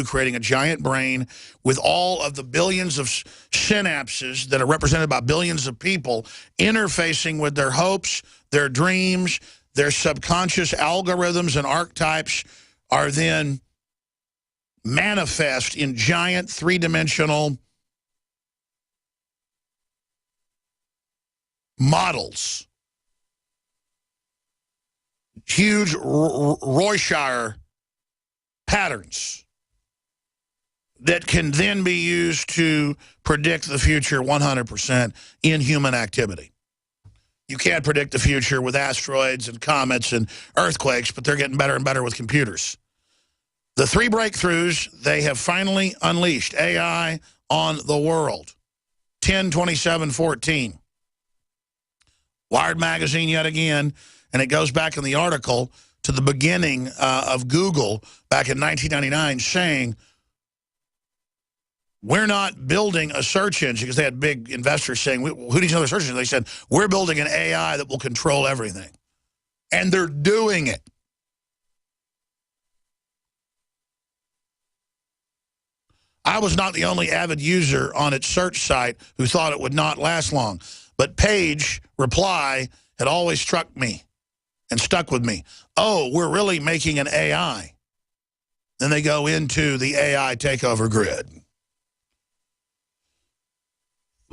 creating a giant brain with all of the billions of synapses that are represented by billions of people interfacing with their hopes, their dreams, their subconscious algorithms and archetypes are then manifest in giant three-dimensional models. Huge Rorschach patterns that can then be used to predict the future 100% in human activity. You can't predict the future with asteroids and comets and earthquakes, but they're getting better and better with computers. The three breakthroughs they have finally unleashed, AI on the world. 10/27/14. Wired magazine yet again, and it goes back in the article to the beginning of Google back in 1999 saying, we're not building a search engine, because they had big investors saying, who needs another search engine? They said, we're building an AI that will control everything. And they're doing it. I was not the only avid user on its search site who thought it would not last long. But Page reply had always struck me and stuck with me. Oh, we're really making an AI. Then they go into the AI takeover grid.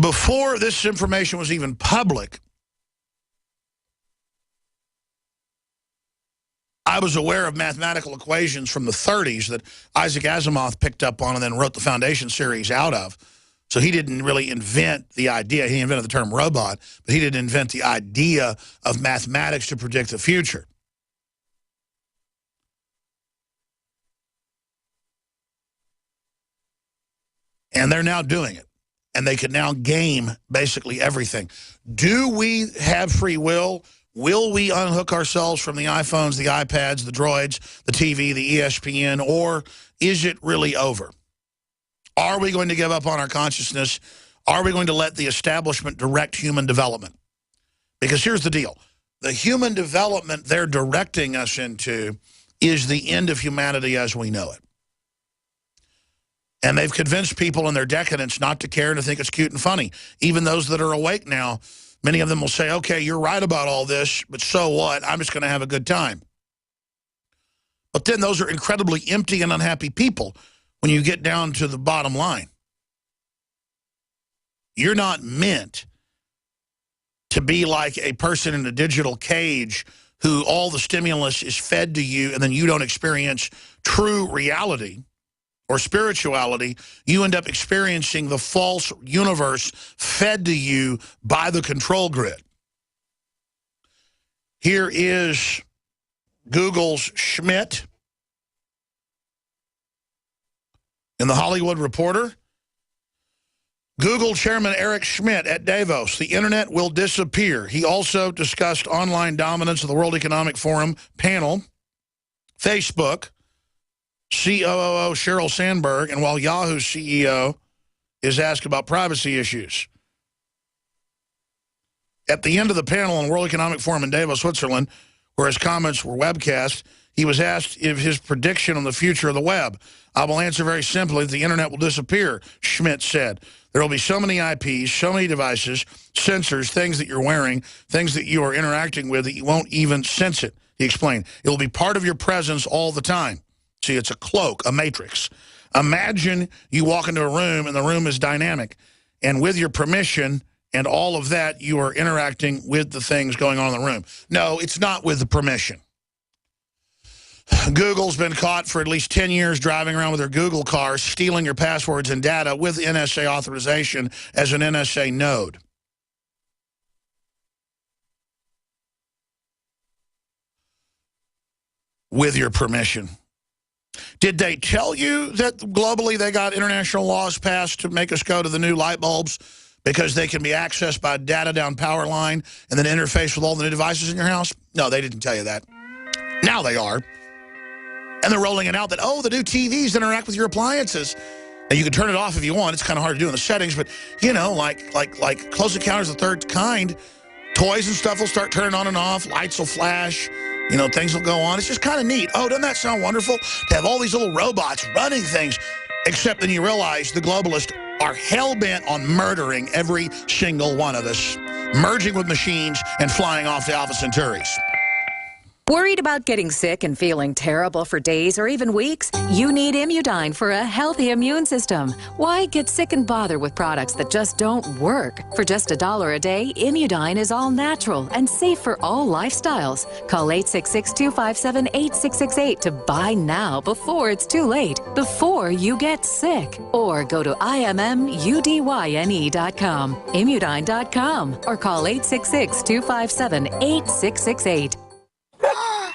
Before this information was even public, I was aware of mathematical equations from the 30s that Isaac Asimov picked up on and then wrote the Foundation series out of. So he didn't really invent the idea. He invented the term robot, but he didn't invent the idea of mathematics to predict the future. And they're now doing it. And they can now game basically everything. Do we have free will? Will we unhook ourselves from the iPhones, the iPads, the droids, the TV, the ESPN, or is it really over? Are we going to give up on our consciousness? Are we going to let the establishment direct human development? Because here's the deal. The human development they're directing us into is the end of humanity as we know it. And they've convinced people in their decadence not to care and to think it's cute and funny. Even those that are awake now, many of them will say, okay, you're right about all this, but so what? I'm just going to have a good time. But then those are incredibly empty and unhappy people when you get down to the bottom line. You're not meant to be like a person in a digital cage who all the stimulus is fed to you and then you don't experience true reality or spirituality. You end up experiencing the false universe fed to you by the control grid. Here is Google's Schmidt in the Hollywood Reporter. Google chairman Eric Schmidt at Davos, the internet will disappear. He also discussed online dominance of the World Economic Forum panel, Facebook, COO Sheryl Sandberg, and while Yahoo's CEO is asked about privacy issues. At the end of the panel on World Economic Forum in Davos, Switzerland, where his comments were webcast, he was asked if his prediction on the future of the web. I will answer very simply that the internet will disappear, Schmidt said. There will be so many IPs, so many devices, sensors, things that you're wearing, things that you are interacting with that you won't even sense it, he explained. It will be part of your presence all the time. See, it's a cloak, a matrix. Imagine you walk into a room and the room is dynamic. And with your permission and all of that, you are interacting with the things going on in the room. No, it's not with the permission. Google's been caught for at least 10 years driving around with their Google cars, stealing your passwords and data with NSA authorization as an NSA node. With your permission. Did they tell you that globally they got international laws passed to make us go to the new light bulbs because they can be accessed by data down power line and then interface with all the new devices in your house? No, they didn't tell you that. Now they are. And they're rolling it out that, oh, the new TVs interact with your appliances. And you can turn it off if you want. It's kind of hard to do in the settings, but, you know, like Close Encounters of the Third Kind, toys and stuff will start turning on and off, lights will flash, You know, things will go on. It's just kind of neat. Oh, doesn't that sound wonderful? To have all these little robots running things. Except then you realize the globalists are hell-bent on murdering every single one of us, merging with machines and flying off to Alpha Centauris. Worried about getting sick and feeling terrible for days or even weeks? You need Immudyne for a healthy immune system. Why get sick and bother with products that just don't work? For just $1 a day, Immudyne is all natural and safe for all lifestyles. Call 866-257-8668 to buy now before it's too late, before you get sick. Or go to IMMUDYNE.com, Immudyne.com, or call 866-257-8668.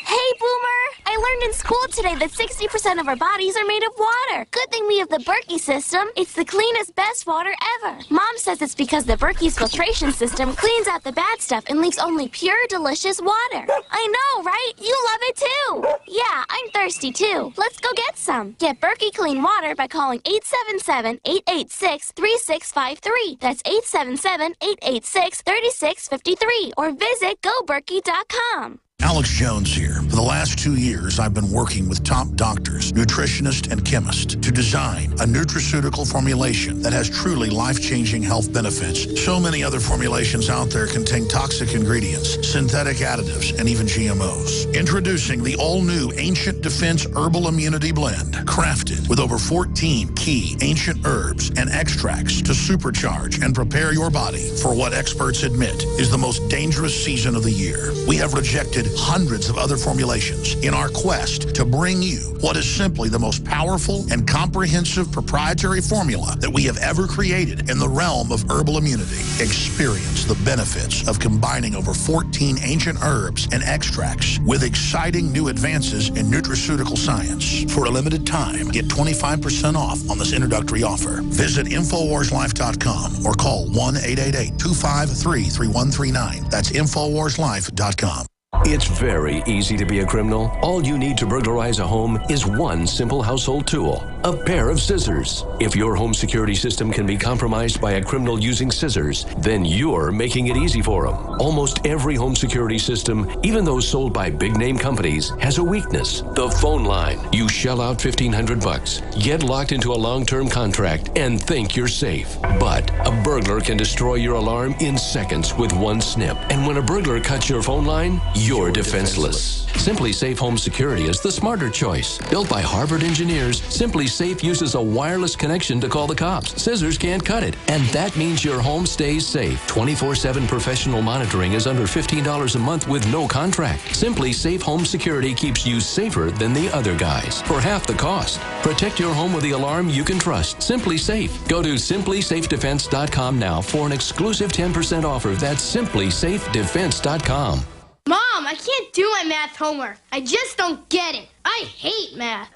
Hey, Boomer! I learned in school today that 60% of our bodies are made of water. Good thing we have the Berkey system. It's the cleanest, best water ever. Mom says it's because the Berkey's filtration system cleans out the bad stuff and leaves only pure, delicious water. I know, right? You love it too. Yeah, I'm thirsty too. Let's go get some. Get Berkey clean water by calling 877-886-3653. That's 877-886-3653. Or visit goberkey.com. Alex Jones here. For the last 2 years, I've been working with top doctors, nutritionists, and chemists to design a nutraceutical formulation that has truly life-changing health benefits. So many other formulations out there contain toxic ingredients, synthetic additives, and even GMOs. Introducing the all-new Ancient Defense Herbal Immunity Blend, crafted with over 14 key ancient herbs and extracts to supercharge and prepare your body for what experts admit is the most dangerous season of the year. We have rejected hundreds of other formulations in our quest to bring you what is simply the most powerful and comprehensive proprietary formula that we have ever created in the realm of herbal immunity. Experience the benefits of combining over 14 ancient herbs and extracts with exciting new advances in nutraceutical science. For a limited time, get 25% off on this introductory offer. Visit InfoWarsLife.com or call 1-888-253-3139. That's InfoWarsLife.com. It's very easy to be a criminal. All you need to burglarize a home is one simple household tool, a pair of scissors. If your home security system can be compromised by a criminal using scissors, then you're making it easy for them. Almost every home security system, even those sold by big-name companies, has a weakness. The phone line. You shell out $1,500, get locked into a long-term contract, and think you're safe. But a burglar can destroy your alarm in seconds with one snip. And when a burglar cuts your phone line, you're defenseless. Simply Safe Home Security is the smarter choice. Built by Harvard engineers, Simply Safe uses a wireless connection to call the cops. Scissors can't cut it. And that means your home stays safe. 24/7 professional monitoring is under $15 a month with no contract. Simply Safe Home Security keeps you safer than the other guys for half the cost. Protect your home with the alarm you can trust. Simply Safe. Go to simplysafedefense.com now for an exclusive 10% offer. That's simplysafedefense.com. Mom, I can't do my math homework. I just don't get it. I hate math.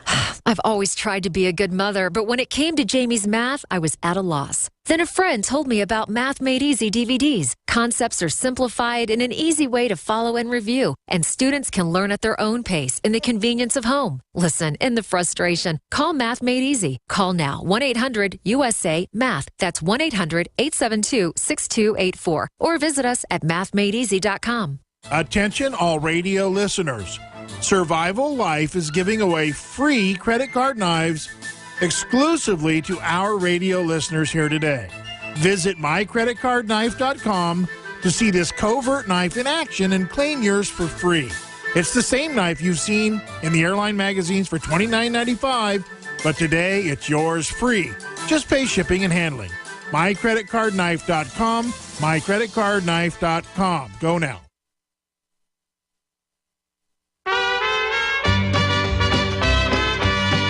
I've always tried to be a good mother, but when it came to Jamie's math, I was at a loss. Then a friend told me about Math Made Easy DVDs. Concepts are simplified in an easy way to follow and review, and students can learn at their own pace in the convenience of home. Listen, in the frustration, call Math Made Easy. Call now, 1-800-USA-MATH. That's 1-800-872-6284. Or visit us at mathmadeeasy.com. Attention all radio listeners. Survival Life is giving away free credit card knives exclusively to our radio listeners here today. Visit mycreditcardknife.com to see this covert knife in action and claim yours for free. It's the same knife you've seen in the airline magazines for $29.95, but today it's yours free. Just pay shipping and handling. mycreditcardknife.com, mycreditcardknife.com. Go now.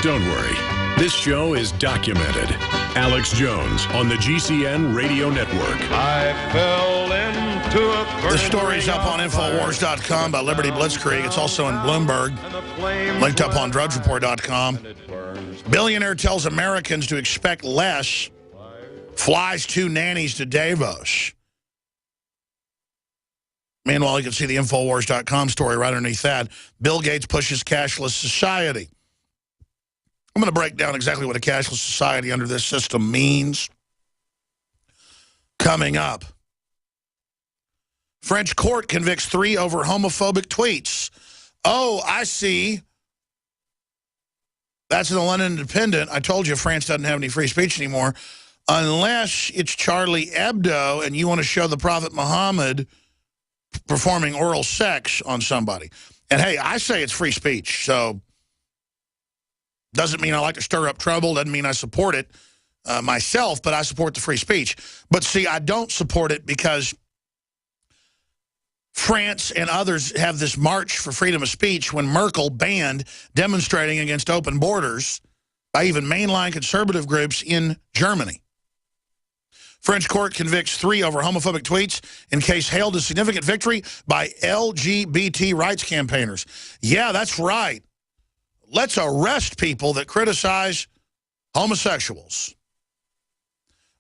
Don't worry. This show is documented. Alex Jones on the GCN Radio Network. I fell into a The story's up on Infowars.com by Liberty Blitzkrieg. It's also in Bloomberg. Linked up on DrudgeReport.com. Billionaire tells Americans to expect less. Flies 2 nannies to Davos. Meanwhile, you can see the Infowars.com story right underneath that. Bill Gates pushes cashless society. I'm going to break down exactly what a cashless society under this system means. Coming up. French court convicts 3 over homophobic tweets. Oh, I see. That's in the London Independent. I told you France doesn't have any free speech anymore unless it's Charlie Hebdo and you want to show the Prophet Muhammad performing oral sex on somebody. And, hey, I say it's free speech, so doesn't mean I like to stir up trouble, doesn't mean I support it myself, but I support the free speech. But, see, I don't support it because France and others have this march for freedom of speech when Merkel banned demonstrating against open borders by even mainline conservative groups in Germany. French court convicts 3 over homophobic tweets in case hailed as significant victory by LGBT rights campaigners. Yeah, that's right. Let's arrest people that criticize homosexuals.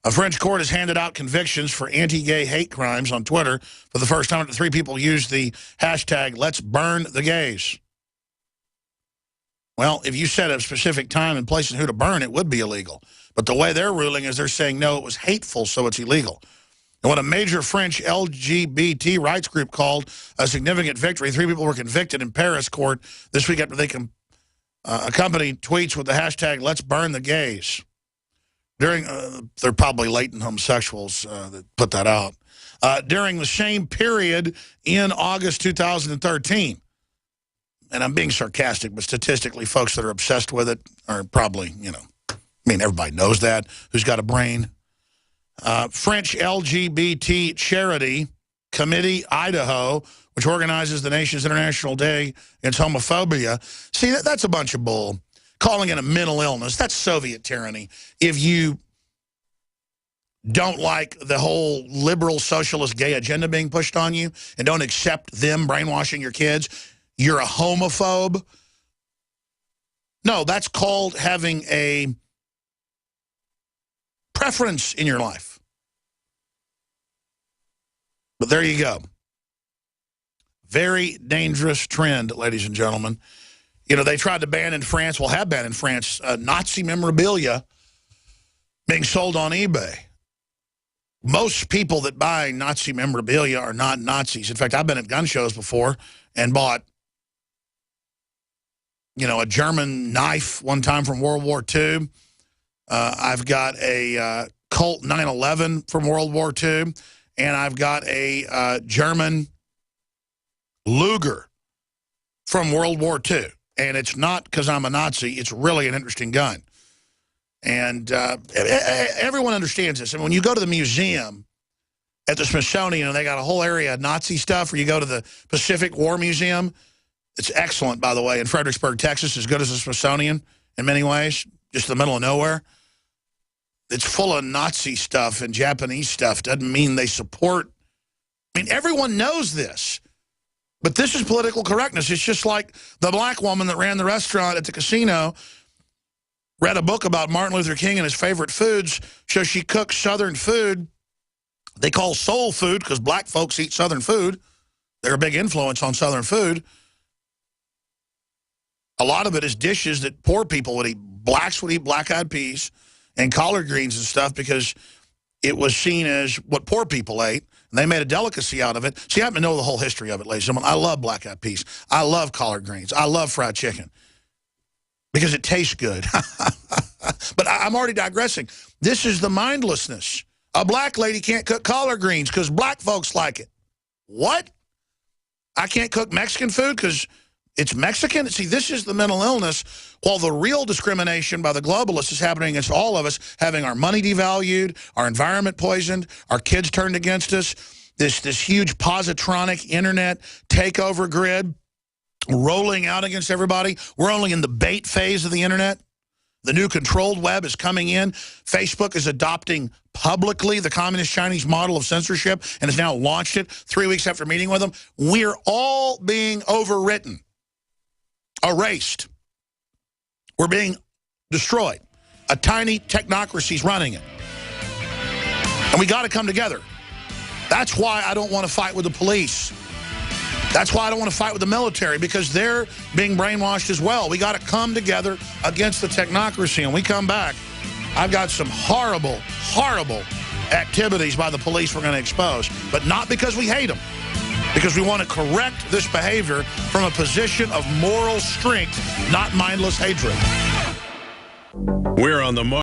A French court has handed out convictions for anti-gay hate crimes on Twitter for the first time. 3 people used the hashtag Let's Burn the Gays. Well, if you set a specific time and place and who to burn, it would be illegal. But the way they're ruling is they're saying, no, it was hateful, so it's illegal. And what a major French LGBT rights group called a significant victory, 3 people were convicted in Paris court this week after they accompanied tweets with the hashtag Let's Burn the Gays. During, they're probably latent homosexuals that put that out. During the same period in August 2013. And I'm being sarcastic, but statistically, folks that are obsessed with it are probably, you know, I mean, everybody knows that, who's got a brain. French LGBT charity, Committee Idaho, which organizes the nation's International Day Against Homophobia. See, that's a bunch of bull. Calling it a mental illness, that's Soviet tyranny. If you don't like the whole liberal socialist gay agenda being pushed on you and don't accept them brainwashing your kids, you're a homophobe. No, that's called having a preference in your life. But there you go. Very dangerous trend, ladies and gentlemen. You know, they tried to ban in France, well, have banned in France, Nazi memorabilia being sold on eBay. Most people that buy Nazi memorabilia are not Nazis. In fact, I've been at gun shows before and bought, you know, a German knife one time from World War II. I've got a Colt 911 from World War II. And I've got a German Luger from World War II. And it's not because I'm a Nazi. It's really an interesting gun. And everyone understands this. And when you go to the museum at the Smithsonian, and they got a whole area of Nazi stuff, or you go to the Pacific War Museum, it's excellent, by the way, in Fredericksburg, Texas, as good as the Smithsonian in many ways, just in the middle of nowhere. It's full of Nazi stuff and Japanese stuff. Doesn't mean they support. I mean, everyone knows this. But this is political correctness. It's just like the black woman that ran the restaurant at the casino read a book about Martin Luther King and his favorite foods, so she cooks Southern food. They call soul food because black folks eat Southern food. They're a big influence on Southern food. A lot of it is dishes that poor people would eat. Blacks would eat black-eyed peas and collard greens and stuff because it was seen as what poor people ate, and they made a delicacy out of it. See, I happen to know the whole history of it, ladies and gentlemen. I love black-eyed peas. I love collard greens. I love fried chicken because it tastes good. But I'm already digressing. This is the mindlessness. A black lady can't cook collard greens because black folks like it. What? I can't cook Mexican food because it's Mexican? See, this is the mental illness, while the real discrimination by the globalists is happening against all of us, having our money devalued, our environment poisoned, our kids turned against us, this huge positronic internet takeover grid rolling out against everybody. We're only in the bait phase of the internet. The new controlled web is coming in. Facebook is adopting publicly the communist Chinese model of censorship and has now launched it 3 weeks after meeting with them. We're all being overwritten. Erased. We're being destroyed. A tiny technocracy's running it. And we got to come together. That's why I don't want to fight with the police. That's why I don't want to fight with the military, because they're being brainwashed as well. We got to come together against the technocracy. And we come back, I've got some horrible, horrible activities by the police we're going to expose, but not because we hate them. because we want to correct this behavior from a position of moral strength, not mindless hatred. We're on the mark.